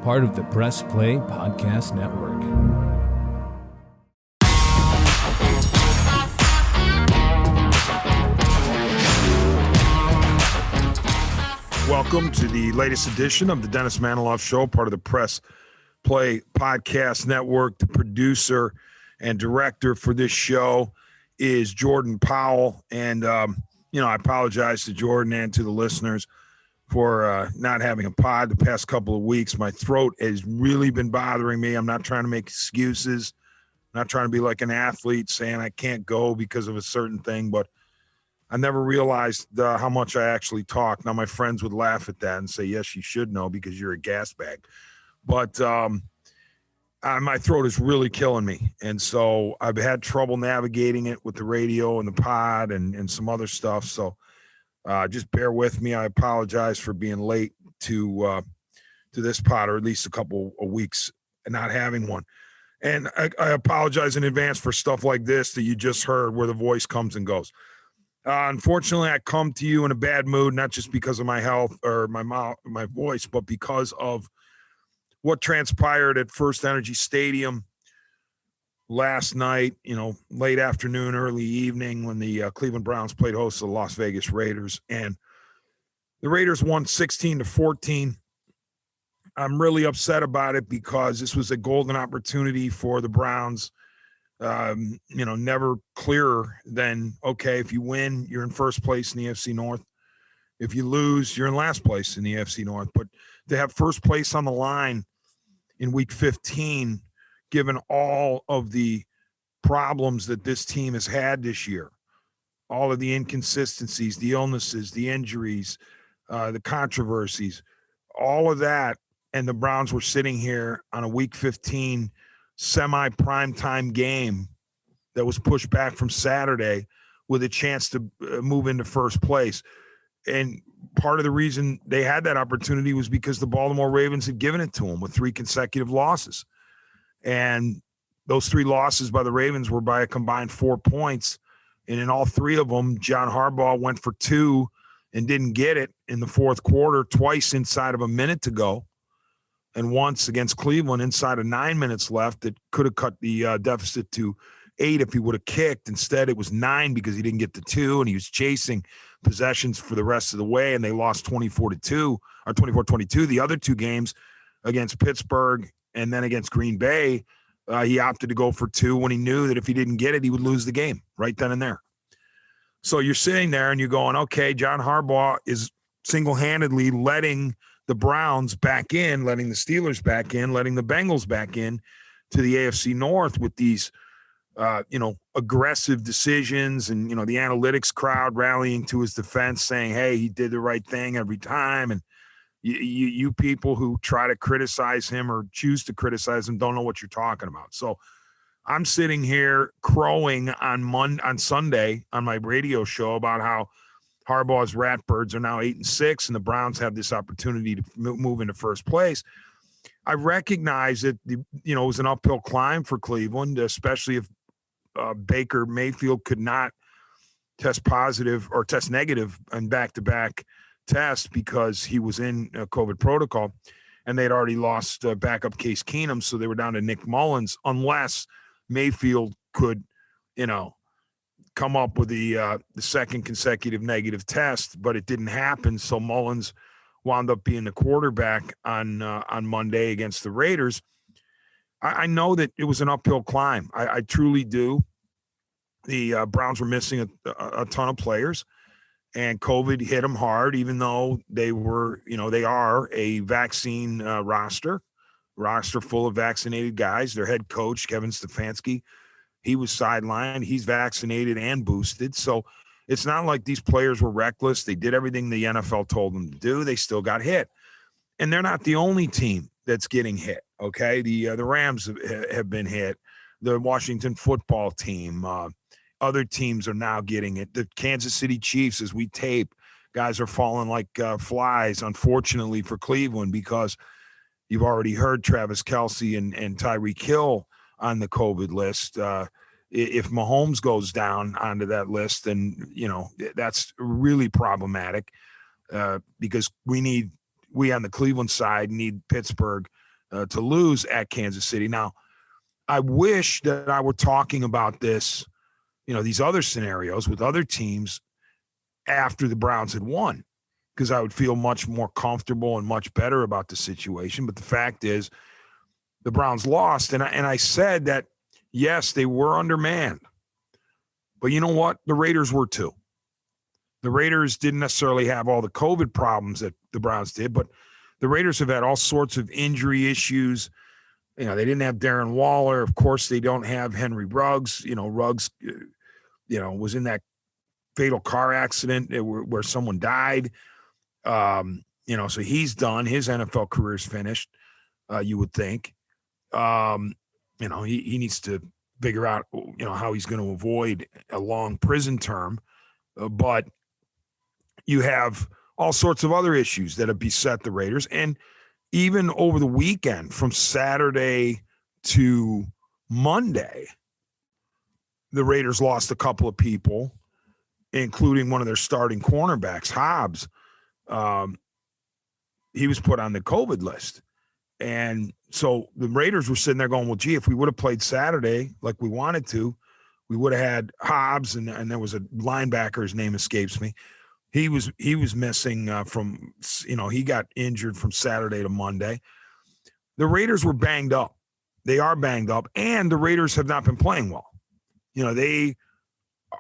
part of the Press Play Podcast Network. Welcome to the latest edition of the Dennis Manoloff Show, part of the Press Play Podcast Network. The producer and director for this show is Jordan Powell. And, I apologize to Jordan and to the listeners for not having a pod the past couple of weeks. My throat has really been bothering me. I'm not trying to make excuses. I'm not trying to be like an athlete saying I can't go because of a certain thing, but I never realized how much I actually talk. Now, my friends would laugh at that and say, yes, you should know because you're a gas bag. But my throat is really killing me. And so I've had trouble navigating it with the radio and the pod and some other stuff. So just bear with me. I apologize for being late to this pod, or at least a couple of weeks and not having one. And I apologize in advance for stuff like this that you just heard where the voice comes and goes. Unfortunately, I come to you in a bad mood, not just because of my health or my voice, but because of what transpired at First Energy Stadium last night, late afternoon, early evening, when the Cleveland Browns played host to the Las Vegas Raiders. And the Raiders won 16-14. I'm really upset about it because this was a golden opportunity for the Browns. Never clearer than, okay, if you win, you're in first place in the AFC North. If you lose, you're in last place in the AFC North. But to have first place on the line in week 15, given all of the problems that this team has had this year, all of the inconsistencies, the illnesses, the injuries, the controversies, all of that, and the Browns were sitting here on a week 15 semi-primetime game that was pushed back from Saturday with a chance to move into first place. And part of the reason they had that opportunity was because the Baltimore Ravens had given it to them with 3 consecutive losses. And those 3 losses by the Ravens were by a combined 4 points. And in all 3 of them, John Harbaugh went for 2 and didn't get it in the fourth quarter, twice inside of a minute to go. And once against Cleveland inside of 9 minutes left, that could have cut the deficit to 8 if he would have kicked. Instead, it was 9 because he didn't get the 2, and he was chasing possessions for the rest of the way, and they lost 24-2 or 24-22. The other 2 games against Pittsburgh and then against Green Bay, he opted to go for 2 when he knew that if he didn't get it, he would lose the game right then and there. So you're sitting there and you're going, okay, John Harbaugh is single-handedly letting the Browns back in, letting the Steelers back in, letting the Bengals back in to the AFC North with these, aggressive decisions and, the analytics crowd rallying to his defense saying, hey, he did the right thing every time. And you people who try to criticize him or choose to criticize him don't know what you're talking about. So I'm sitting here crowing on Sunday on my radio show about how Harbaugh's Ratbirds are now 8-6, and the Browns have this opportunity to move into first place. I recognize that it was an uphill climb for Cleveland, especially if Baker Mayfield could not test positive or test negative on back-to-back tests because he was in COVID protocol, and they'd already lost backup Case Keenum, so they were down to Nick Mullins, unless Mayfield could, come up with the second consecutive negative test, but it didn't happen. So Mullins wound up being the quarterback on Monday against the Raiders. I know that it was an uphill climb. I truly do. The Browns were missing a ton of players, and COVID hit them hard, even though they were, they are a vaccine roster full of vaccinated guys. Their head coach, Kevin Stefanski, he was sidelined. He's vaccinated and boosted. So it's not like these players were reckless. They did everything the NFL told them to do. They still got hit. And they're not the only team that's getting hit, okay? The Rams have been hit. The Washington football team. Other teams are now getting it. The Kansas City Chiefs, as we tape, guys are falling like flies, unfortunately, for Cleveland, because you've already heard Travis Kelce and Tyreek Hill on the COVID list. If Mahomes goes down onto that list, then, that's really problematic because we on the Cleveland side need Pittsburgh to lose at Kansas City. Now, I wish that I were talking about this, these other scenarios with other teams after the Browns had won, because I would feel much more comfortable and much better about the situation. But the fact is, the Browns lost, and I said that, yes, they were undermanned. But you know what? The Raiders were too. The Raiders didn't necessarily have all the COVID problems that the Browns did, but the Raiders have had all sorts of injury issues. They didn't have Darren Waller. Of course, they don't have Henry Ruggs. Ruggs, was in that fatal car accident where someone died. So he's done. His NFL career is finished, you would think. He needs to figure out, how he's going to avoid a long prison term. But you have all sorts of other issues that have beset the Raiders. And even over the weekend, from Saturday to Monday, the Raiders lost a couple of people, including one of their starting cornerbacks, Hobbs. He was put on the COVID list. And so the Raiders were sitting there going, well, gee, if we would have played Saturday like we wanted to, we would have had Hobbs, and there was a linebacker, his name escapes me. He was missing from, he got injured from Saturday to Monday. The Raiders were banged up. They are banged up, and the Raiders have not been playing well. They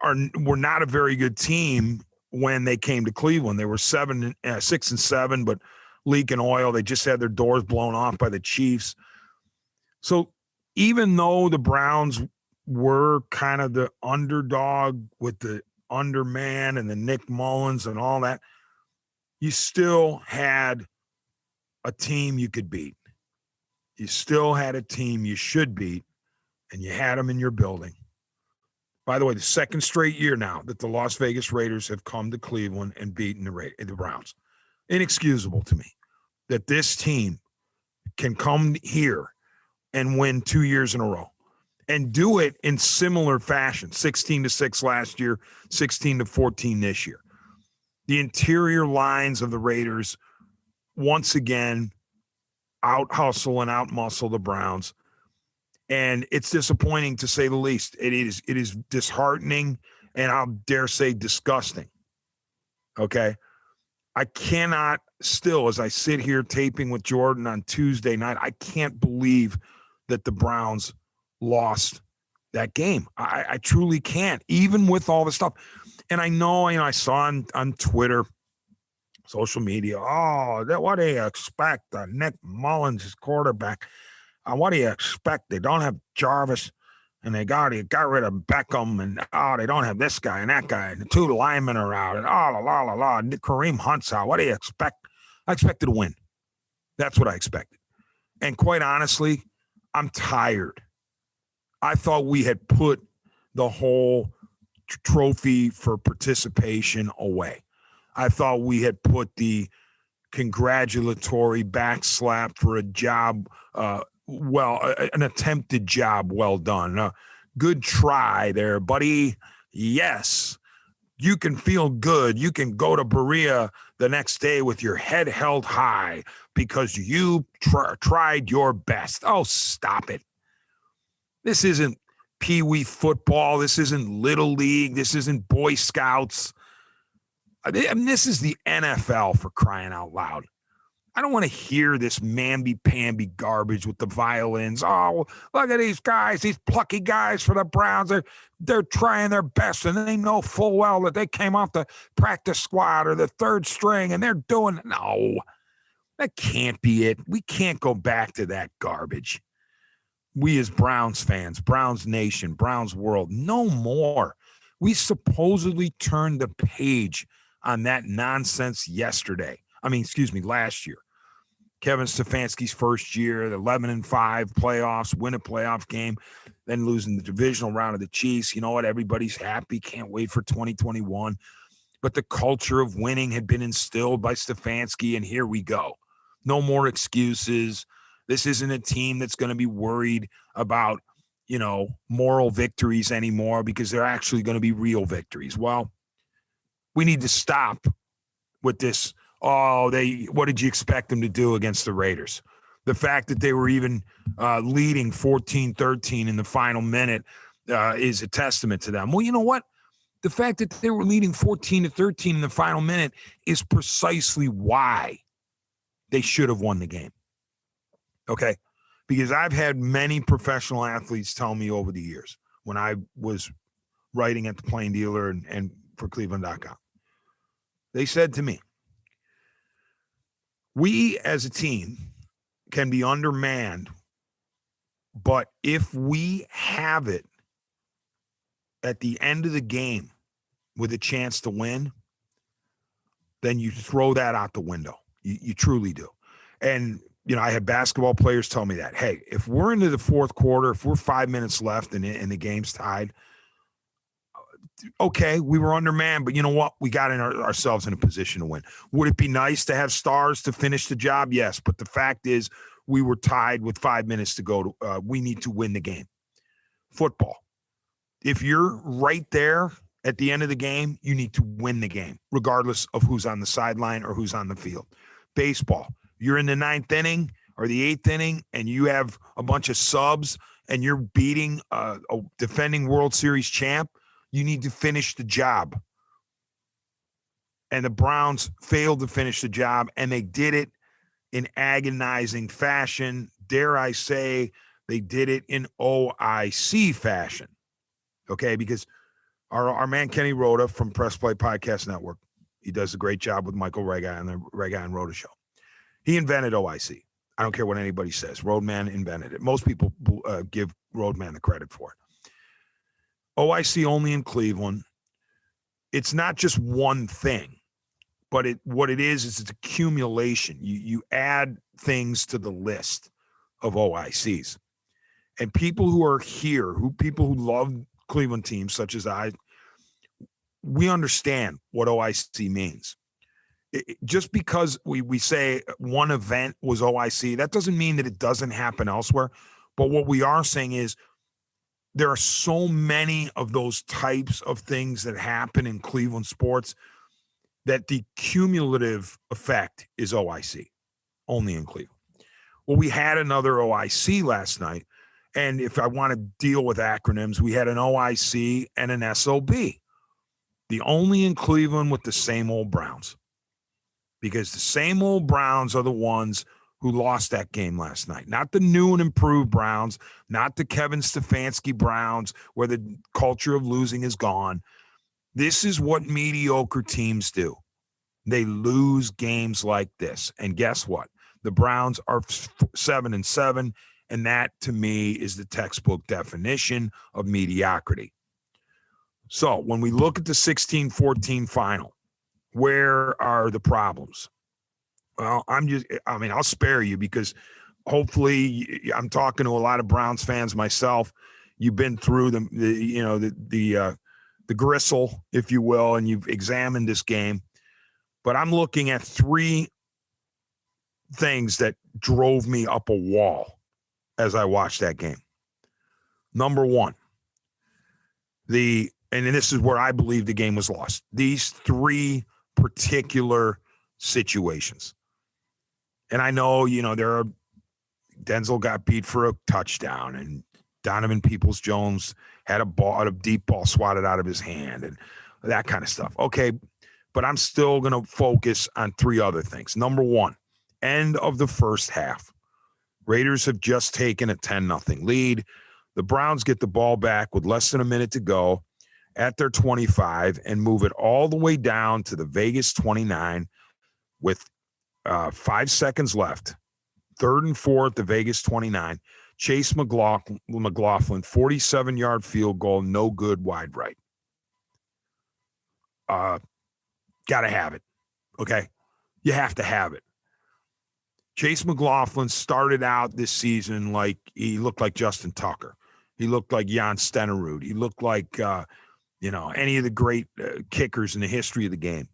were not a very good team when they came to Cleveland. They were 6-7, but leaking oil. They just had their doors blown off by the Chiefs. So even though the Browns were kind of the underdog with the underman and the Nick Mullins and all that, you still had a team you could beat. You still had a team you should beat, and you had them in your building. By the way, the second straight year now that the Las Vegas Raiders have come to Cleveland and beaten the Browns. Inexcusable to me that this team can come here and win 2 years in a row and do it in similar fashion. 16-6 last year, 16-14 this year. The interior lines of the Raiders once again out hustle and out muscle the Browns. And it's disappointing, to say the least. It is disheartening, and I'll dare say disgusting. Okay. I cannot still, as I sit here taping with Jordan on Tuesday night, I can't believe that the Browns lost that game. I truly can't, even with all the stuff. And I know, I saw on Twitter, social media, what do you expect? Nick Mullins is quarterback. What do you expect? They don't have Jarvis, and they got rid of Beckham, and they don't have this guy and that guy, and the two linemen are out, and Kareem Hunt's out. What do you expect? I expected to win. That's what I expected. And quite honestly, I'm tired. I thought we had put the whole trophy for participation away. I thought we had put the congratulatory backslap for a job, an attempted job well done. Good try there, buddy. Yes, you can feel good. You can go to Berea the next day with your head held high because you tried your best. Oh, stop it. This isn't Pee Wee football. This isn't Little League. This isn't Boy Scouts. This is the NFL, for crying out loud. I don't want to hear this mamby-pamby garbage with the violins. Oh, look at these guys, these plucky guys for the Browns. They're trying their best, and they know full well that they came off the practice squad or the third string, and they're doing – no, that can't be it. We can't go back to that garbage. We as Browns fans, Browns Nation, Browns world, no more. We supposedly turned the page on that nonsense last year. Kevin Stefanski's first year, the 11-5 playoffs, win a playoff game, then losing the divisional round of the Chiefs. You know what? Everybody's happy. Can't wait for 2021. But the culture of winning had been instilled by Stefanski, and here we go. No more excuses. This isn't a team that's going to be worried about, moral victories anymore, because they're actually going to be real victories. Well, we need to stop with this. What did you expect them to do against the Raiders? The fact that they were even leading 14-13 in the final minute is a testament to them. Well, you know what? The fact that they were leading 14-13 in the final minute is precisely why they should have won the game. Okay? Because I've had many professional athletes tell me over the years when I was writing at the Plain Dealer and for Cleveland.com. They said to me, we as a team can be undermanned, but if we have it at the end of the game with a chance to win, then you throw that out the window. You truly do. And, I had basketball players tell me that, hey, if we're into the fourth quarter, if we're 5 minutes left and the game's tied, okay, we were undermanned, but you know what? We got ourselves in a position to win. Would it be nice to have stars to finish the job? Yes, but the fact is we were tied with 5 minutes to go. We need to win the game. Football. If you're right there at the end of the game, you need to win the game, regardless of who's on the sideline or who's on the field. Baseball. You're in the ninth inning or the eighth inning, and you have a bunch of subs, and you're beating a defending World Series champ. You need to finish the job. And the Browns failed to finish the job, and they did it in agonizing fashion. Dare I say, they did it in OIC fashion. Okay, because our man Kenny Rhoda from Press Play Podcast Network, he does a great job with Michael Rega on the Rega and Rhoda show. He invented OIC. I don't care what anybody says. Roadman invented it. Most people give Roadman the credit for it. OIC only in Cleveland. It's not just one thing, but what it is it's accumulation. You add things to the list of OICs. And people who are here, people who love Cleveland teams such as I, we understand what OIC means. Just because we say one event was OIC, that doesn't mean that it doesn't happen elsewhere. But what we are saying is there are so many of those types of things that happen in Cleveland sports that the cumulative effect is OIC, only in Cleveland. Well, we had another OIC last night. And if I want to deal with acronyms, we had an OIC and an SOB. The only in Cleveland with the same old Browns. Because the same old Browns are the ones who lost that game last night. Not the new and improved Browns, not the Kevin Stefanski Browns where the culture of losing is gone. This is what mediocre teams do. They lose games like this. And guess what? The Browns are 7-7, and that to me is the textbook definition of mediocrity. So when we look at the 16-14 final, where are the problems? Well, I'll spare you because hopefully I'm talking to a lot of Browns fans myself. You've been through the gristle, if you will, and you've examined this game. But I'm looking at three things that drove me up a wall as I watched that game. Number one, and this is where I believe the game was lost. These three particular situations. And I know, Denzel got beat for a touchdown and Donovan Peoples-Jones had a deep ball swatted out of his hand and that kind of stuff. Okay, but I'm still going to focus on three other things. Number one, end of the first half. Raiders have just taken a 10-0 lead. The Browns get the ball back with less than a minute to go at their 25 and move it all the way down to the Vegas 29 with 5 seconds left. 3rd and 4 at the Vegas 29. Chase McLaughlin, 47-yard field goal, no good, wide right. Got to have it, okay? You have to have it. Chase McLaughlin started out this season like he looked like Justin Tucker. He looked like Jan Stenerud. He looked like any of the great kickers in the history of the game.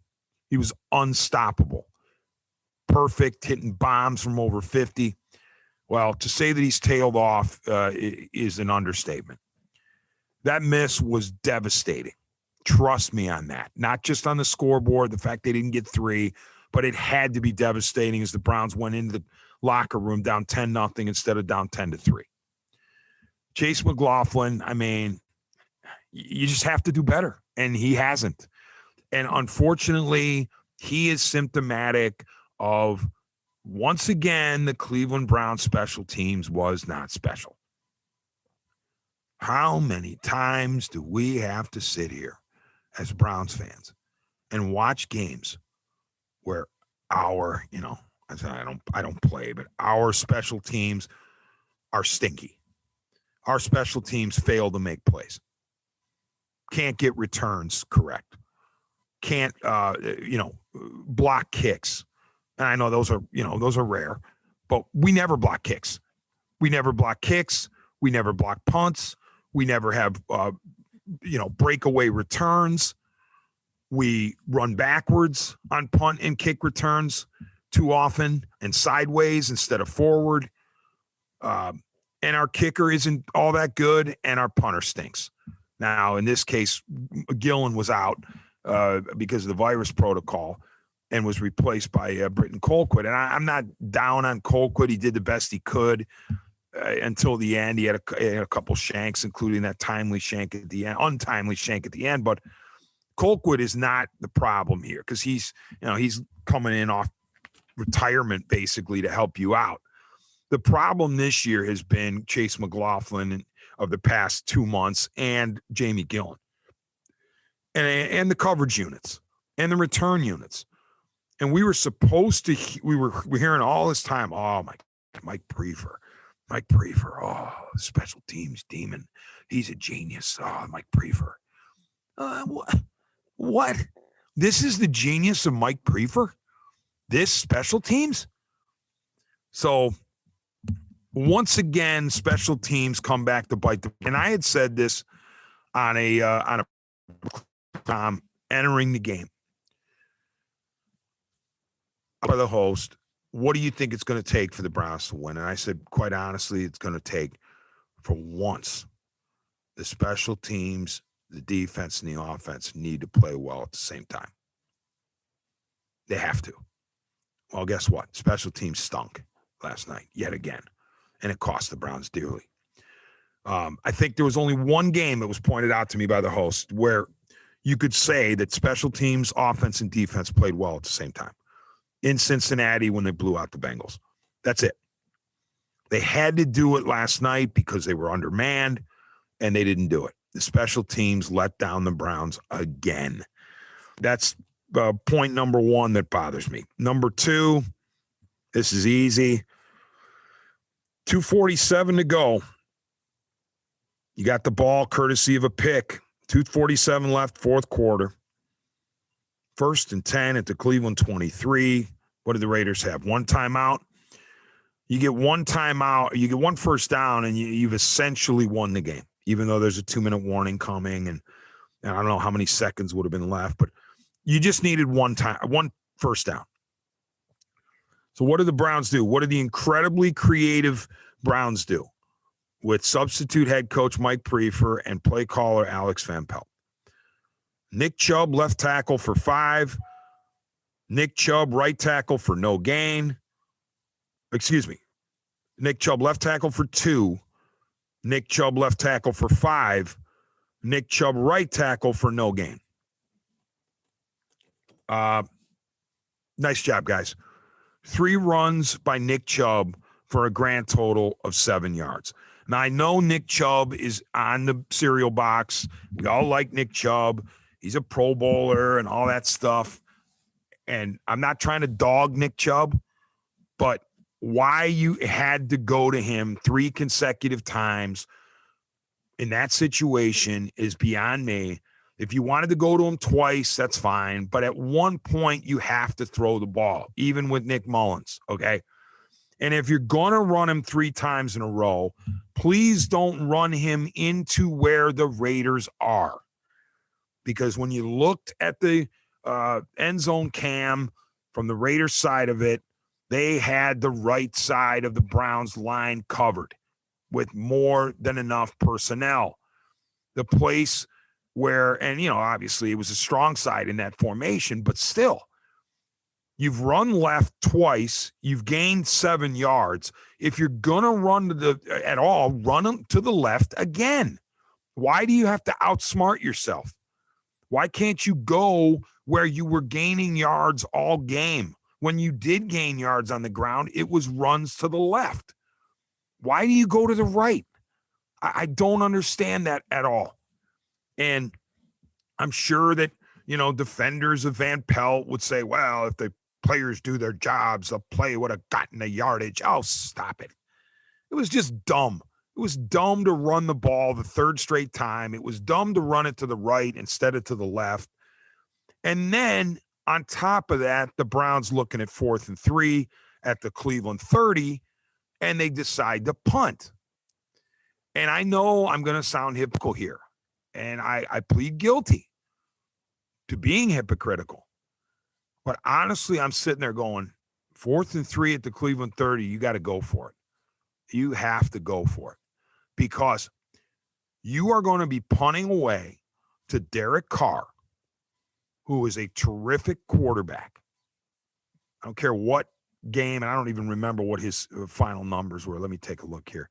He was unstoppable. Perfect, hitting bombs from over 50. Well, to say that he's tailed off is an understatement. That miss was devastating. Trust me on that. Not just on the scoreboard, the fact they didn't get 3, but it had to be devastating as the Browns went into the locker room down 10-0 instead of down 10-3. Chase McLaughlin, I mean, you just have to do better, and he hasn't. And unfortunately, he is symptomatic of, once again, the Cleveland Browns special teams was not special. How many times do we have to sit here as Browns fans and watch games where our, I don't play, but our special teams are stinky. Our special teams fail to make plays. Can't get returns correct. Can't, block kicks. And I know those are rare, but we never block kicks. We never block kicks. We never block punts. We never have, breakaway returns. We run backwards on punt and kick returns too often and sideways instead of forward. And our kicker isn't all that good, and our punter stinks. Now, in this case, Gillen was out because of the virus protocol and was replaced by Britton Colquitt. And I'm not down on Colquitt. He did the best he could until the end. He had a couple shanks, including that untimely shank at the end. But Colquitt is not the problem here because he's coming in off retirement basically to help you out. The problem this year has been Chase McLaughlin of the past 2 months and Jamie Gillen and the coverage units and the return units. And we were supposed to, we're hearing all this time, oh, Mike Prefer, oh, special teams demon. He's a genius. Oh, Mike Prefer. What? This is the genius of Mike Prefer? This special teams? So, once again, special teams come back to bite them. And I had said this on a entering the game by the host. What do you think it's going to take for the Browns to win? And I said, quite honestly, it's going to take, for once, the special teams, the defense, and the offense need to play well at the same time. They have to. Well, guess what? Special teams stunk last night, yet again. And it cost the Browns dearly. I think there was only one game that was pointed out to me by the host where you could say that special teams, offense, and defense played well at the same time. In Cincinnati when they blew out the Bengals. That's it. They had to do it last night because they were undermanned, and they didn't do it. The special teams let down the Browns again. That's point number one that bothers me. Number two, this is easy. 2:47 to go. You got the ball courtesy of a pick. 2:47 left, fourth quarter. 1st and 10 at the Cleveland 23. What do the Raiders have? One timeout. You get one timeout. You get one first down, and you've essentially won the game, even though there's a 2-minute warning coming, and I don't know how many seconds would have been left, but you just needed one first down. So what do the Browns do? What do the incredibly creative Browns do with substitute head coach Mike Prefer and play caller Alex Van Pelt? Nick Chubb, left tackle for 5. Nick Chubb, right tackle for no gain. Excuse me. Nick Chubb, left tackle for 2. Nick Chubb, left tackle for 5. Nick Chubb, right tackle for no gain. Nice job, guys. 3 runs by Nick Chubb for a grand total of 7 yards. Now, I know Nick Chubb is on the cereal box. We all like Nick Chubb. He's a Pro Bowler and all that stuff. And I'm not trying to dog Nick Chubb, but why you had to go to him 3 consecutive times in that situation is beyond me. If you wanted to go to him twice, that's fine. But at one point, you have to throw the ball, even with Nick Mullins, okay? And if you're going to run him 3 times in a row, please don't run him into where the Raiders are. Because when you looked at the end zone cam from the Raiders side of it, they had the right side of the Browns line covered with more than enough personnel. The place where, and obviously it was a strong side in that formation, but still, You've run left twice. You've gained 7 yards. If you're going to run at all, run to the left again. Why do you have to outsmart yourself? Why can't you go where you were gaining yards all game? When you did gain yards on the ground, it was runs to the left. Why do you go to the right? I don't understand that at all. And I'm sure that, defenders of Van Pelt would say, well, if the players do their jobs, the play would have gotten the yardage. Oh, stop it. It was just dumb. It was dumb to run the ball the third straight time. It was dumb to run it to the right instead of to the left. And then on top of that, the Browns looking at 4th and 3 at the Cleveland 30, and they decide to punt. And I know I'm going to sound hypocritical here, and I plead guilty to being hypocritical. But honestly, I'm sitting there going, 4th and 3 at the Cleveland 30, you got to go for it. You have to go for it because you are going to be punting away to Derek Carr, who is a terrific quarterback. I don't care what game, and I don't even remember what his final numbers were. Let me take a look here.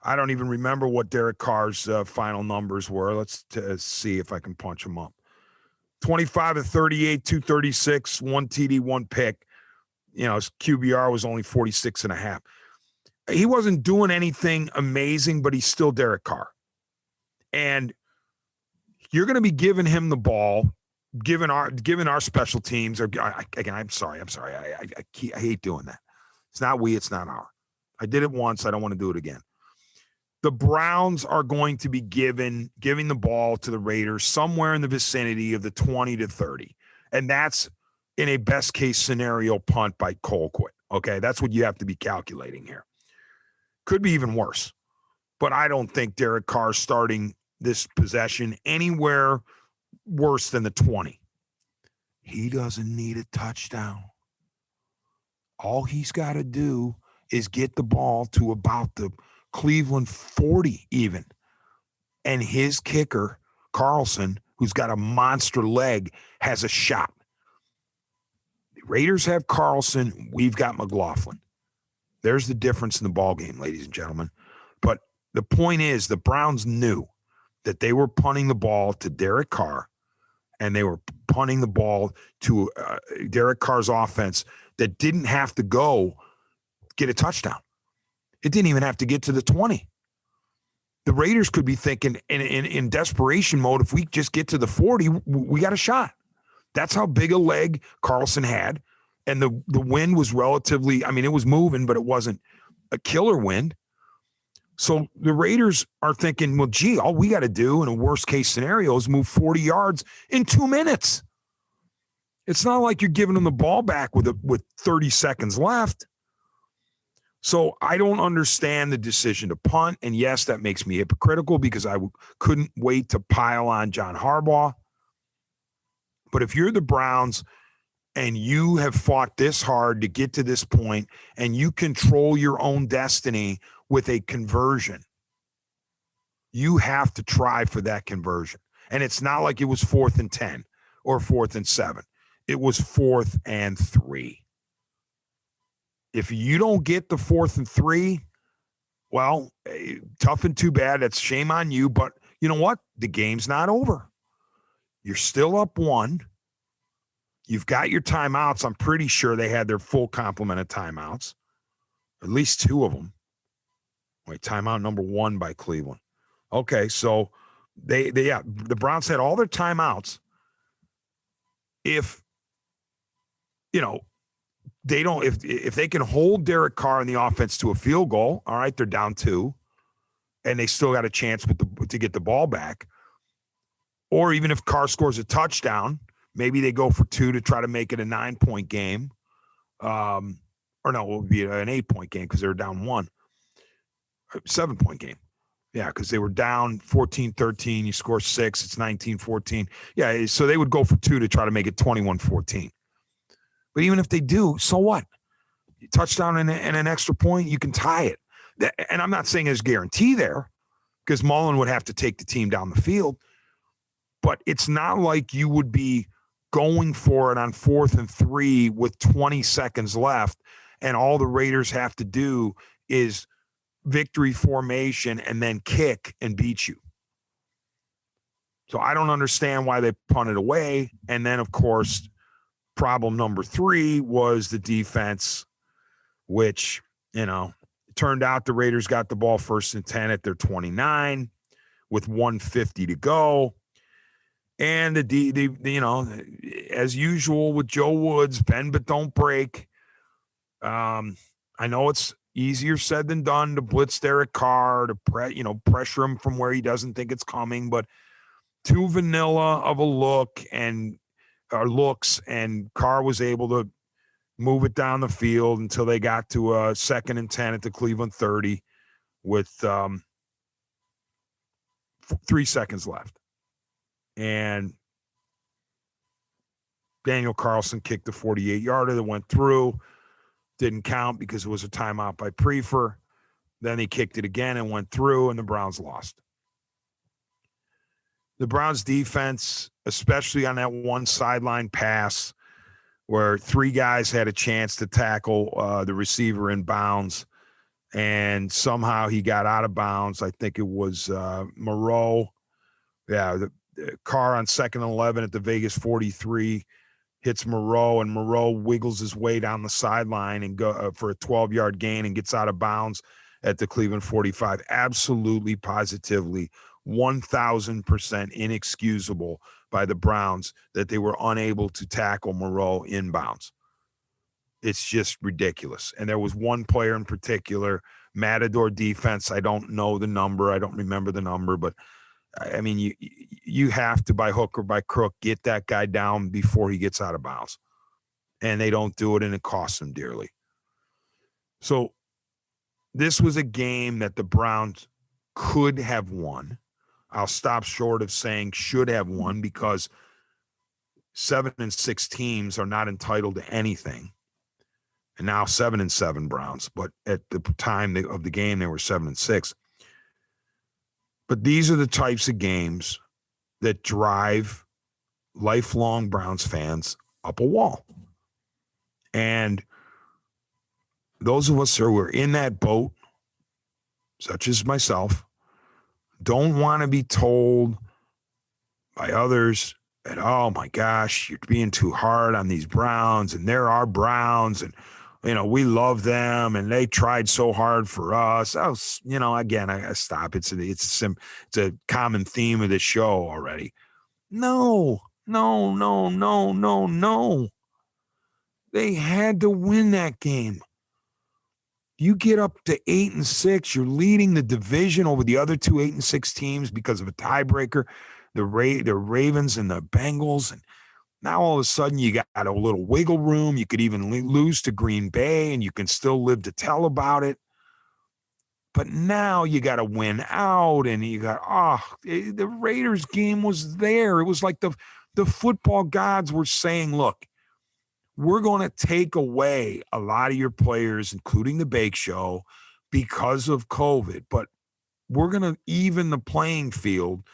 I don't even remember what Derek Carr's final numbers were. Let's see if I can punch them up. 25 of 38, 236, 1 TD, 1 pick. His QBR was only 46.5. He wasn't doing anything amazing, but he's still Derek Carr. And you're going to be giving him the ball, given our special teams. Or again, I'm sorry. I hate doing that. It's not we, it's not our. I did it once. I don't want to do it again. The Browns are going to be giving the ball to the Raiders somewhere in the vicinity of the 20 to 30. And that's in a best case scenario punt by Colquitt. Okay. That's what you have to be calculating here. Could be even worse, but I don't think Derek Carr starting this possession anywhere worse than the 20. He doesn't need a touchdown. All he's got to do is get the ball to about the Cleveland 40 even. And his kicker, Carlson, who's got a monster leg, has a shot. The Raiders have Carlson. We've got McLaughlin. There's the difference in the ball game, ladies and gentlemen. But the point is, the Browns knew that they were punting the ball to Derek Carr, and they were punting the ball to Derek Carr's offense that didn't have to go get a touchdown. It didn't even have to get to the 20. The Raiders could be thinking in desperation mode, if we just get to the 40, we got a shot. That's how big a leg Carlson had. And the wind was relatively, it was moving, but it wasn't a killer wind. So the Raiders are thinking, well, gee, all we got to do in a worst case scenario is move 40 yards in 2 minutes. It's not like you're giving them the ball back with 30 seconds left. So I don't understand the decision to punt. And yes, that makes me hypocritical because I couldn't wait to pile on John Harbaugh. But if you're the Browns and you have fought this hard to get to this point and you control your own destiny with a conversion, you have to try for that conversion. And it's not like it was 4th and 10 or 4th and 7. It was 4th and 3. If you don't get the 4th and 3, well, tough and too bad. That's shame on you. But you know what? The game's not over. You're still up 1. You've got your timeouts. I'm pretty sure they had their full complement of timeouts, at least 2 of them. Wait, timeout number 1 by Cleveland. Okay, so the Browns had all their timeouts. If they don't, if they can hold Derek Carr and the offense to a field goal, all right, they're down 2, and they still got a chance to get the ball back. Or even if Carr scores a touchdown, maybe they go for 2 to try to make it a 9-point game. Or no, it would be an 8-point game because they were down 1. 7-point game. Yeah, because they were down 14-13. You score 6, it's 19-14. Yeah, so they would go for 2 to try to make it 21-14. But even if they do, so what? Touchdown and an extra point, you can tie it. And I'm not saying there's guarantee there because Mullen would have to take the team down the field. But it's not like you would be going for it on 4th and 3 with 20 seconds left, and all the Raiders have to do is victory formation and then kick and beat you. So I don't understand why they punted away. And then, of course, problem number 3 was the defense, which, turned out the Raiders got the ball 1st and 10 at their 29 with 1:50 to go. And as usual with Joe Woods, bend but don't break. I know it's easier said than done to blitz Derek Carr, to pressure him from where he doesn't think it's coming, but too vanilla of a looks, and Carr was able to move it down the field until they got to a 2nd and 10 at the Cleveland 30 with 3 seconds left. And Daniel Carlson kicked the 48-yarder that went through. Didn't count because it was a timeout by Prefer. Then he kicked it again and went through, and the Browns lost. The Browns defense, especially on that one sideline pass where 3 guys had a chance to tackle the receiver in bounds, and somehow he got out of bounds. I think it was Moreau. Yeah, the Carr on 2nd and 11 at the Vegas 43 hits Moreau, and Moreau wiggles his way down the sideline and go for a 12-yard gain and gets out of bounds at the Cleveland 45. Absolutely, positively, 1,000% inexcusable by the Browns that they were unable to tackle Moreau inbounds. It's just ridiculous. And there was one player in particular, Matador defense. I don't know the number. I don't remember the number, but I mean, you have to, by hook or by crook, get that guy down before he gets out of bounds. And they don't do it, and it costs them dearly. So this was a game that the Browns could have won. I'll stop short of saying should have won, because 7 and 6 teams are not entitled to anything. And now 7 and 7 Browns, but at the time of the game, they were 7 and 6. But these are the types of games that drive lifelong Browns fans up a wall. And those of us who were in that boat, such as myself, don't want to be told by others that, oh my gosh, you're being too hard on these Browns, and they're our Browns, and we love them, and they tried so hard for us. Again, I stop. It's a common theme of this show already. No. They had to win that game. You get up to 8 and 6, you're leading the division over the other 2 8 and 6 teams because of a tiebreaker, the Ravens and the Bengals, and now all of a sudden you got a little wiggle room. You could even lose to Green Bay, and you can still live to tell about it. But now you got to win out, and you got, the Raiders game was there. It was like the football gods were saying, look, we're going to take away a lot of your players, including the Bake Show, because of COVID, but we're going to even the playing field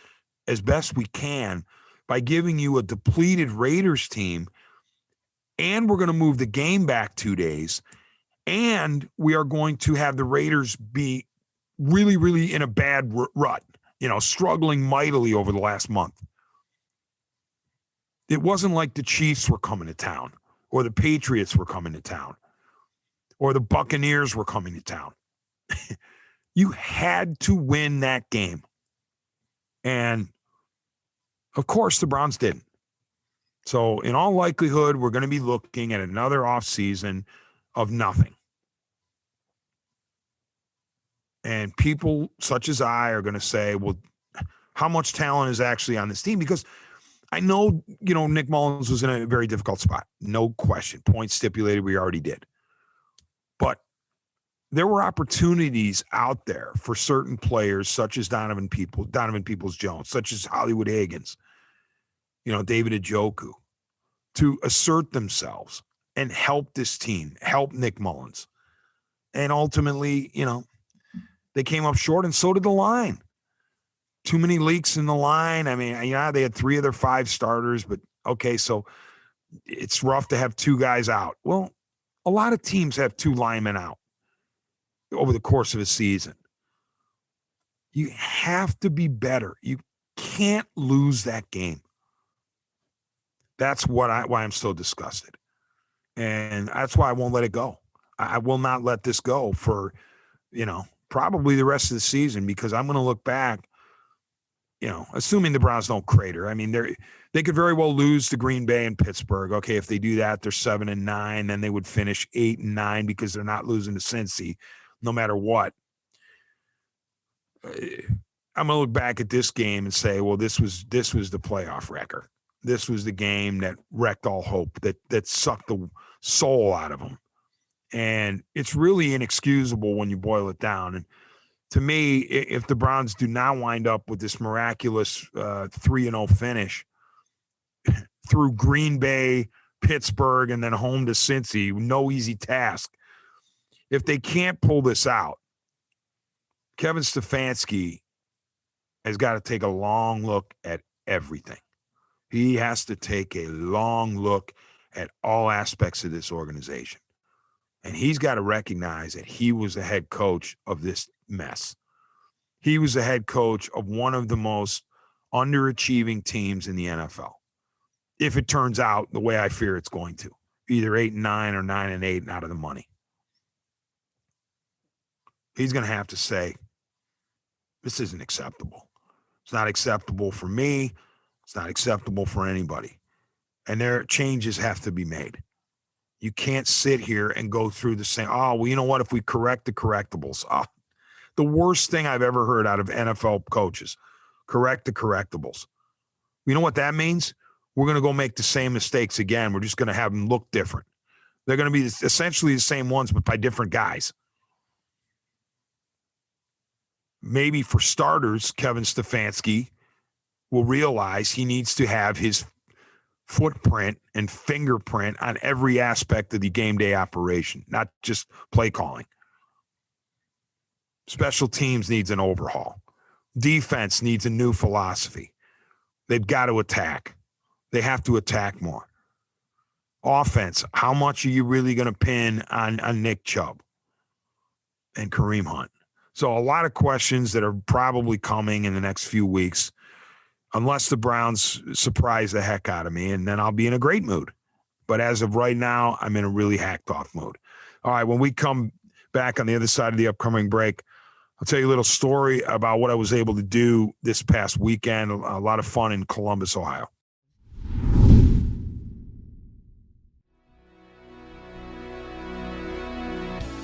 as best we can by giving you a depleted Raiders team, and we're going to move the game back 2 days, and we are going to have the Raiders be really, really in a bad rut, struggling mightily over the last month. It wasn't like the Chiefs were coming to town, or the Patriots were coming to town, or the Buccaneers were coming to town. You had to win that game. And of course, the Browns didn't. So in all likelihood, we're going to be looking at another offseason of nothing. And people such as I are going to say, well, how much talent is actually on this team? Because I know, Nick Mullins was in a very difficult spot. No question. Points stipulated, we already did. But there were opportunities out there for certain players, such as Donovan Peoples-Jones, such as Hollywood Higgins, David Njoku, to assert themselves and help this team, help Nick Mullins. And ultimately, they came up short, and so did the line. Too many leaks in the line. I mean, they had 3 of their 5 starters, but Okay, so it's rough to have two guys out. Well, a lot of teams have two linemen out over the course of a season. You have to be better. You can't lose that game. That's why I'm so disgusted. And that's why I won't let it go. I will not let this go for, probably the rest of the season, because I'm going to look back, assuming the Browns don't crater. I mean, they could very well lose to Green Bay and Pittsburgh. Okay, if they do that, they're 7-9, then they would finish 8-9 because they're not losing to Cincy no matter what. I'm going to look back at this game and say, well, this was the playoff wrecker. This was the game that wrecked all hope, that sucked the soul out of them. And it's really inexcusable when you boil it down. And to me, if the Browns do not wind up with this miraculous 3-0 finish through Green Bay, Pittsburgh, and then home to Cincy, no easy task. If they can't pull this out, Kevin Stefanski has got to take a long look at everything. He has to take a long look at all aspects of this organization. And he's got to recognize that he was the head coach of this mess. He was the head coach of one of the most underachieving teams in the NFL. If it turns out the way I fear it's going to, either 8-9 or 9-8 and out of the money. He's going to have to say, this isn't acceptable. It's not acceptable for me. It's not acceptable for anybody. And their changes have to be made. You can't sit here and go through the same, you know what, if we correct the correctables. The worst thing I've ever heard out of NFL coaches, correct the correctables. You know what that means? We're going to go make the same mistakes again. We're just going to have them look different. They're going to be essentially the same ones, but by different guys. Maybe for starters, Kevin Stefanski will realize he needs to have his footprint and fingerprint on every aspect of the game day operation, not just play calling. Special teams needs an overhaul. Defense needs a new philosophy. They've got to attack. They have to attack more. Offense, how much are you really going to pin on Nick Chubb and Kareem Hunt? So a lot of questions that are probably coming in the next few weeks, unless the Browns surprise the heck out of me, and then I'll be in a great mood. But as of right now, I'm in a really hacked off mood. All right, when we come back on the other side of the upcoming break, I'll tell you a little story about what I was able to do this past weekend. A lot of fun in Columbus, Ohio.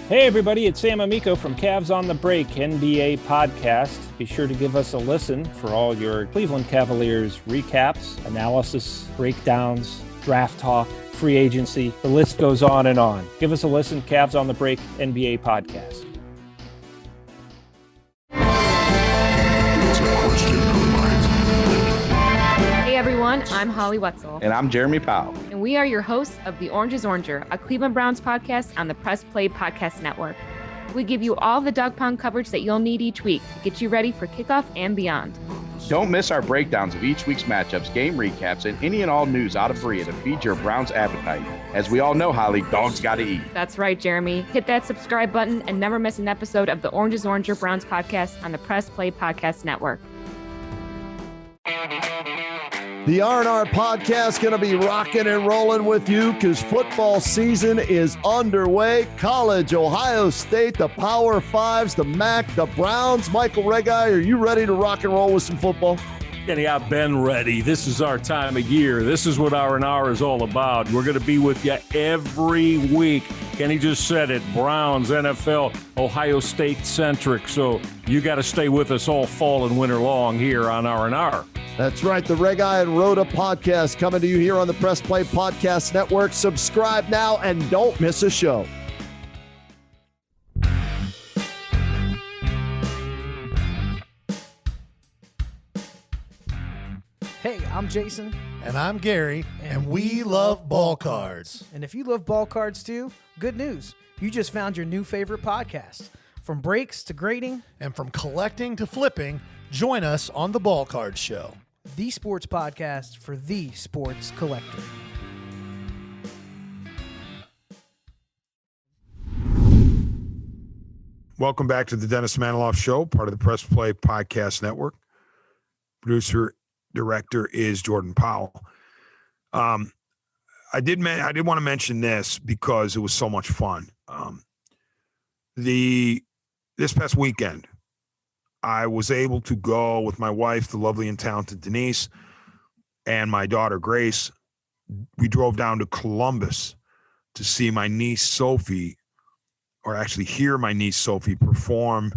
Hey everybody, it's Sam Amico from Cavs on the Break NBA podcast. Be sure to give us a listen for all your Cleveland Cavaliers recaps, analysis, breakdowns, draft talk, free agency. The list goes on and on. Give us a listen, Cavs on the Break NBA podcast. Hey everyone, I'm Holly Wetzel. And I'm Jeremy Powell. And we are your hosts of The Orange is Oranger, a Cleveland Browns podcast on the Press Play Podcast Network. We give you all the dog pound coverage that you'll need each week to get you ready for kickoff and beyond. Don't miss our breakdowns of each week's matchups, game recaps, and any and all news out of Berea to feed your Browns appetite. As we all know, Holly, dogs gotta eat. That's right, Jeremy. Hit that subscribe button and never miss an episode of The Orange is Oranger Browns podcast on the Press Play Podcast Network. The R&R podcast going to be rocking and rolling with you because football season is underway. College, Ohio State, the Power Fives, the MAC, the Browns. Michael Regai, are you ready to rock and roll with some football? Kenny, I've been ready. This is our time of year. This is what R&R is all about. We're going to be with you every week. Kenny just said it, Browns, NFL, Ohio State centric. So you got to stay with us all fall and winter long here on R&R. That's right. The Regai and Rhoda podcast coming to you here on the Press Play Podcast Network. Subscribe now and don't miss a show. Hey, I'm Jason. And I'm Gary, and we love ball cards. And if you love ball cards too, good news. You just found your new favorite podcast. From breaks to grading. And from collecting to flipping, join us on the Ball Card Show. the sports podcast for the sports collector. Welcome back to the Dennis Manoloff Show, part of the Press Play Podcast Network. Producer, director is Jordan Powell. I did want to mention this because it was so much fun. This past weekend, I was able to go with my wife, the lovely and talented Denise, and my daughter Grace. We drove down to Columbus to see my niece Sophie, or actually hear my niece Sophie perform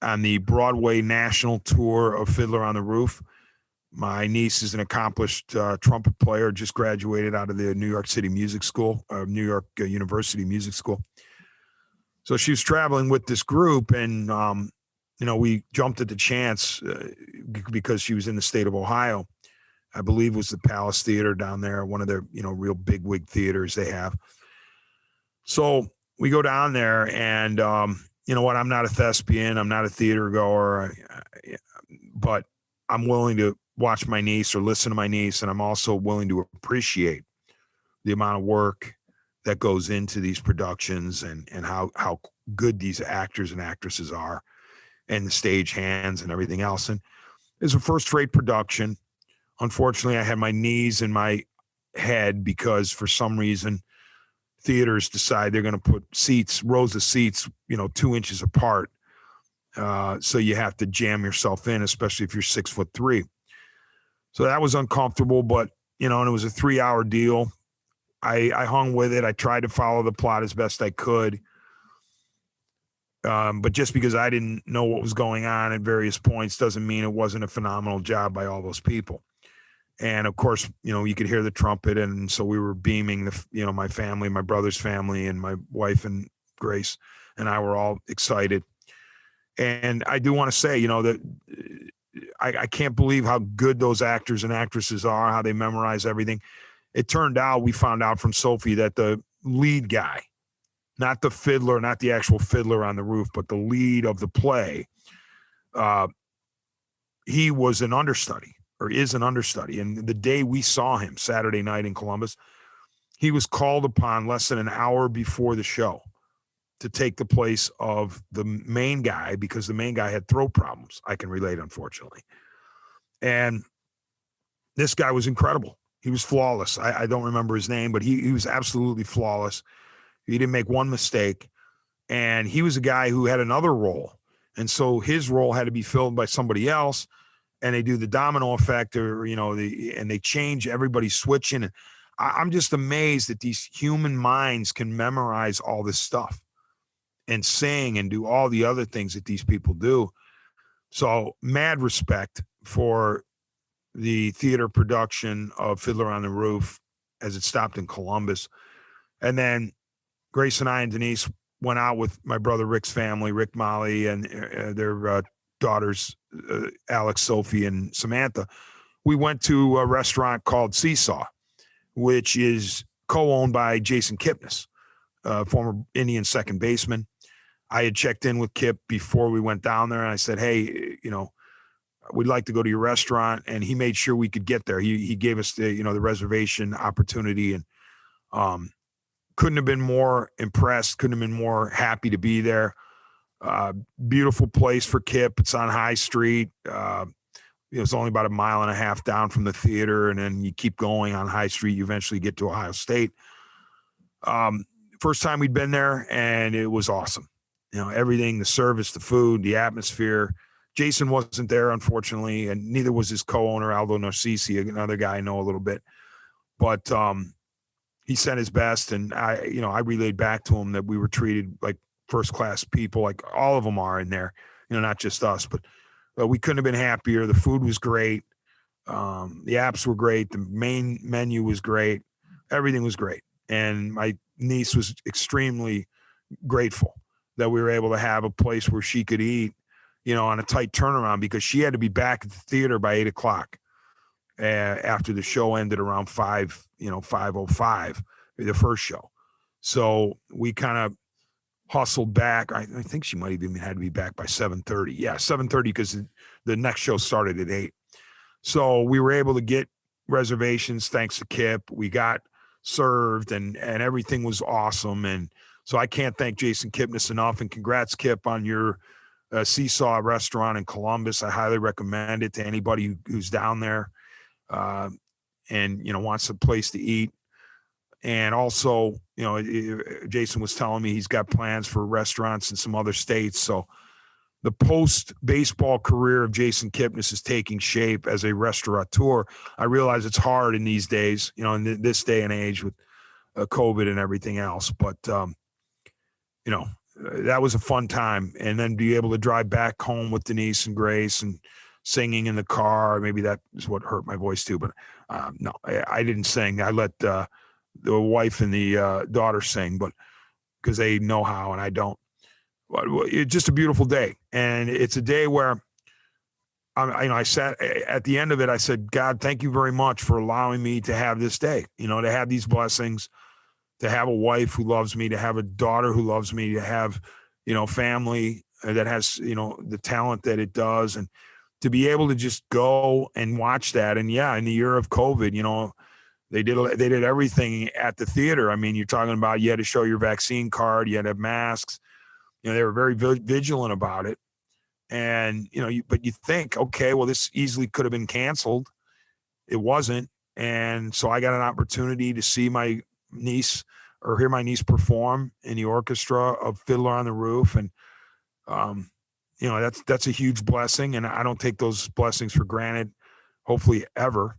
on the Broadway national tour of Fiddler on the Roof. My niece is an accomplished trumpet player, just graduated out of the New York City Music School, New York University Music School. So she was traveling with this group, and we jumped at the chance because she was in the state of Ohio. I believe it was the Palace Theater down there, one of their real big theaters they have. So we go down there, and you know what? I'm not a thespian. I'm not a theater goer, but I'm willing to watch my niece or listen to my niece, and I'm also willing to appreciate the amount of work that goes into these productions and how good these actors and actresses are, and the stage hands and everything else. And it's a first-rate production. Unfortunately, I had my knees in my head because for some reason theaters decide they're going to put rows of seats, 2 inches apart. So you have to jam yourself in, especially if you're 6'3". So that was uncomfortable, but, and it was a 3-hour deal. I hung with it. I tried to follow the plot as best I could. But just because I didn't know what was going on at various points doesn't mean it wasn't a phenomenal job by all those people. And of course, you could hear the trumpet. And so we were beaming my family, my brother's family, and my wife and Grace and I were all excited. And I do want to say, that I can't believe how good those actors and actresses are, how they memorize everything. It turned out, we found out from Sophie that the lead guy, not the fiddler, not the actual Fiddler on the Roof, but the lead of the play, he was an understudy, or is an understudy. And the day we saw him, Saturday night in Columbus, he was called upon less than an hour before the show to take the place of the main guy, because the main guy had throat problems. I can relate, unfortunately. And this guy was incredible. He was flawless. I don't remember his name, but he was absolutely flawless. He didn't make one mistake. And he was a guy who had another role. And so his role had to be filled by somebody else. And they do the domino effect, or, and they change, everybody's switching. And I'm just amazed that these human minds can memorize all this stuff and sing and do all the other things that these people do. So mad respect for the theater production of Fiddler on the Roof as it stopped in Columbus. And then Grace and I and Denise went out with my brother Rick's family, Rick, Molly, and their daughters, Alex, Sophie, and Samantha. We went to a restaurant called Seesaw, which is co-owned by Jason Kipnis, former Indian second baseman. I had checked in with Kip before we went down there, and I said, hey, we'd like to go to your restaurant. And he made sure we could get there. He gave us the reservation opportunity, and couldn't have been more impressed, couldn't have been more happy to be there. Beautiful place for Kip. It's on High Street. It's only about 1.5 miles down from the theater. And then you keep going on High Street, you eventually get to Ohio State. First time we'd been there, and it was awesome. Everything, the service, the food, the atmosphere. Jason wasn't there, unfortunately, and neither was his co-owner, Aldo Narcisi, another guy I know a little bit. But he sent his best, and I relayed back to him that we were treated like first-class people, like all of them are in there, not just us. But we couldn't have been happier. The food was great. The apps were great. The main menu was great. Everything was great. And my niece was extremely grateful that we were able to have a place where she could eat, on a tight turnaround, because she had to be back at the theater by 8:00 after the show ended around 5:05, the first show. So we kind of hustled back. I think she might have even had to be back by 7:30. Yeah, 7:30, because the next show started at 8. So we were able to get reservations thanks to Kip. We got served and everything was awesome. And so I can't thank Jason Kipnis enough. And congrats, Kip, on your Seesaw restaurant in Columbus. I highly recommend it to anybody who's down there and, wants a place to eat. And also, Jason was telling me he's got plans for restaurants in some other states. So the post-baseball career of Jason Kipnis is taking shape as a restaurateur. I realize it's hard in these days, in this day and age with COVID and everything else. But, that was a fun time. And then be able to drive back home with Denise and Grace and singing in the car. Maybe that is what hurt my voice too. But no, I didn't sing. I let the wife and the daughter sing, but because they know how and I don't. It's just a beautiful day. And it's a day where I sat at the end of it. I said, God, thank you very much for allowing me to have this day, to have these blessings, to have a wife who loves me, to have a daughter who loves me, to have, family that has, the talent that it does. And to be able to just go and watch that. And yeah, in the year of COVID, they did everything at the theater. I mean, you're talking about, you had to show your vaccine card, you had to have masks. They were very vigilant about it. And, but you think, okay, well, this easily could have been canceled. It wasn't. And so I got an opportunity to see my niece or hear my niece perform in the orchestra of Fiddler on the Roof. And, that's a huge blessing. And I don't take those blessings for granted, hopefully ever.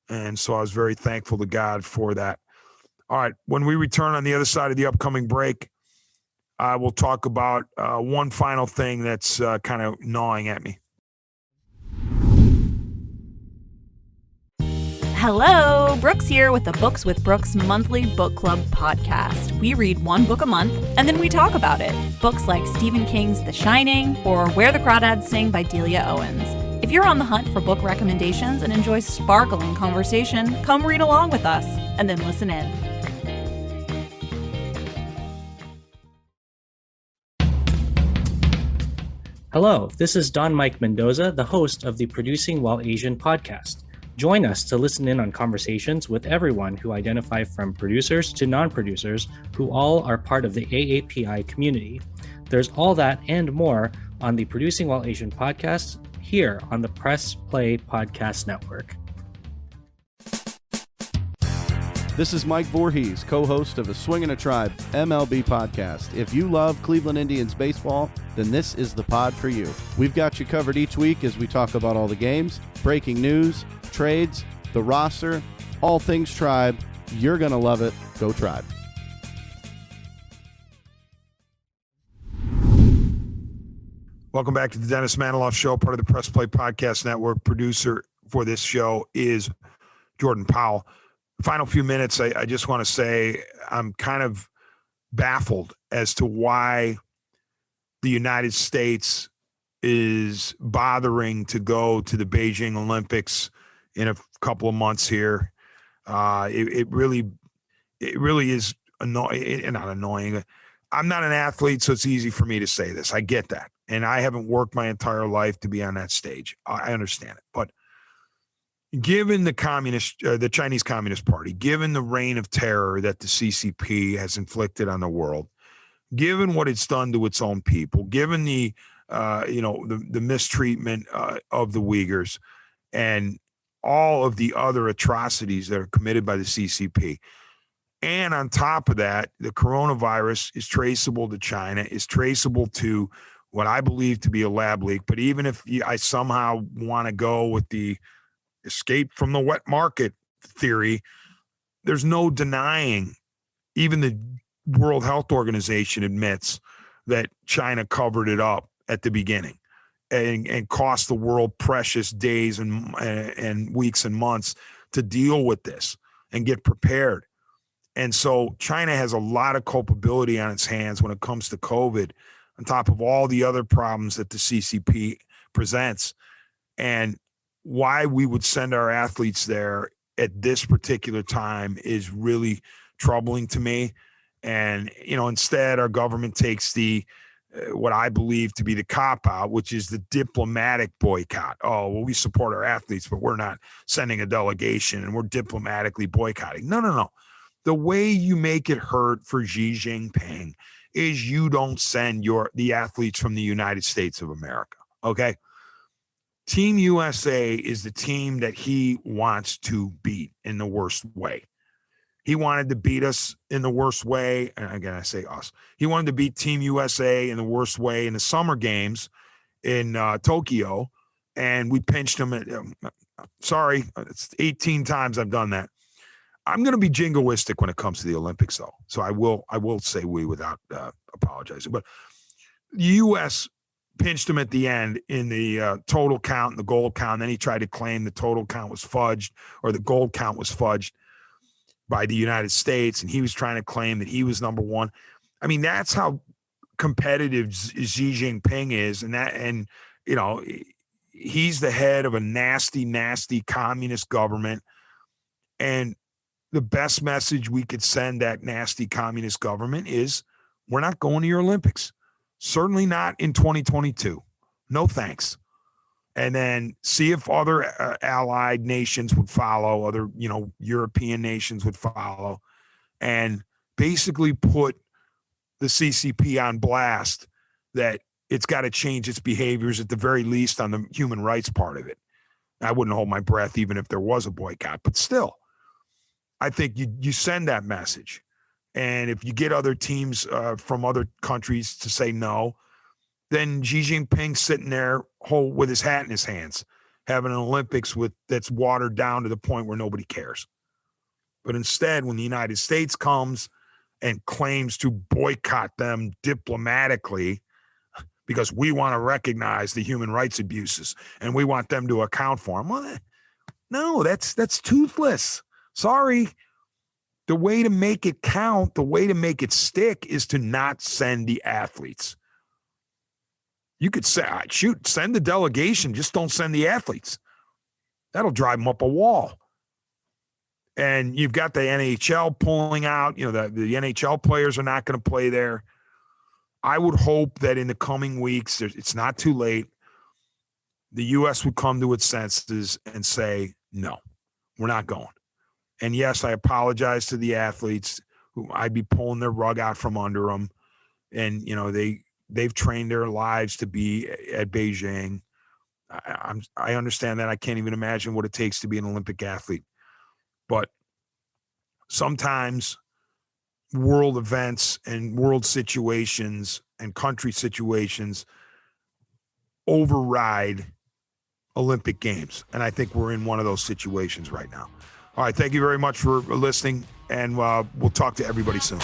And so I was very thankful to God for that. All right. When we return on the other side of the upcoming break, I will talk about one final thing that's kind of gnawing at me. Hello, Brooks here with the Books with Brooks monthly book club podcast. We read one book a month and then we talk about it. Books like Stephen King's The Shining or Where the Crawdads Sing by Delia Owens. If you're on the hunt for book recommendations and enjoy sparkling conversation, come read along with us and then listen in. Hello, this is Don Mike Mendoza, the host of the Producing While Asian podcast. Join us to listen in on conversations with everyone who identify from producers to non-producers who all are part of the AAPI community. There's all that and more on the Producing While Asian podcast here on the Press Play Podcast Network. This is Mike Voorhees, co-host of the Swingin' a Tribe MLB podcast. If you love Cleveland Indians baseball, then this is the pod for you. We've got you covered each week as we talk about all the games, breaking news, trades, the roster, all things Tribe. You're going to love it. Go Tribe. Welcome back to the Dennis Manoloff Show, part of the Press Play Podcast Network. Producer for this show is Jordan Powell. Final few minutes, I just want to say I'm kind of baffled as to why the United States is bothering to go to the Beijing Olympics in a couple of months here. It really is annoying. Not annoying. I'm not an athlete, so it's easy for me to say this. I get that. And I haven't worked my entire life to be on that stage. I understand it. But given the Chinese Communist Party, given the reign of terror that the CCP has inflicted on the world, given what it's done to its own people, given the mistreatment of the Uyghurs and all of the other atrocities that are committed by the CCP, and on top of that, the coronavirus is traceable to China, is traceable to what I believe to be a lab leak. But even if I somehow want to go with the escape from the wet market theory, there's no denying, even the World Health Organization admits that China covered it up at the beginning and cost the world precious days and weeks and months to deal with this and get prepared. And so China has a lot of culpability on its hands when it comes to COVID, on top of all the other problems that the CCP presents. And why we would send our athletes there at this particular time is really troubling to me. And, instead our government takes the what I believe to be the cop-out, which is the diplomatic boycott. Oh, well, we support our athletes, but we're not sending a delegation and we're diplomatically boycotting. No. The way you make it hurt for Xi Jinping is you don't send the athletes from the United States of America, okay? Team USA is the team that he wants to beat in the worst way. He wanted to beat us in the worst way. And again, I say us. He wanted to beat Team USA in the worst way in the summer games in Tokyo. And we pinched him. Sorry, it's 18 times I've done that. I'm going to be jingoistic when it comes to the Olympics, though. So I will say we without apologizing. But the U.S. pinched him at the end in the total count and the gold count. And then he tried to claim the total count was fudged or the gold count was fudged by the United States. And he was trying to claim that he was number one. I mean, that's how competitive Xi Jinping is. And you know, he's the head of a nasty, nasty communist government. And the best message we could send that nasty communist government is we're not going to your Olympics. Certainly not in 2022. No thanks. And then see if other allied nations would follow, other, European nations would follow, and basically put the CCP on blast that it's got to change its behaviors at the very least on the human rights part of it. I wouldn't hold my breath even if there was a boycott, but still, I think you send that message. And if you get other teams from other countries to say no, then Xi Jinping sitting there with his hat in his hands, having an Olympics that's watered down to the point where nobody cares. But instead, when the United States comes and claims to boycott them diplomatically because we want to recognize the human rights abuses and we want them to account for them, well, no, that's toothless. Sorry. The way to make it count, the way to make it stick is to not send the athletes. You could say, send the delegation, just don't send the athletes. That'll drive them up a wall. And you've got the NHL pulling out, the NHL players are not going to play there. I would hope that in the coming weeks, it's not too late, the U.S. would come to its senses and say, no, we're not going. And yes, I apologize to the athletes who I'd be pulling their rug out from under them. And, they've trained their lives to be at Beijing. I understand that. I can't even imagine what it takes to be an Olympic athlete. But sometimes world events and world situations and country situations override Olympic Games. And I think we're in one of those situations right now. All right. Thank you very much for listening. And we'll talk to everybody soon.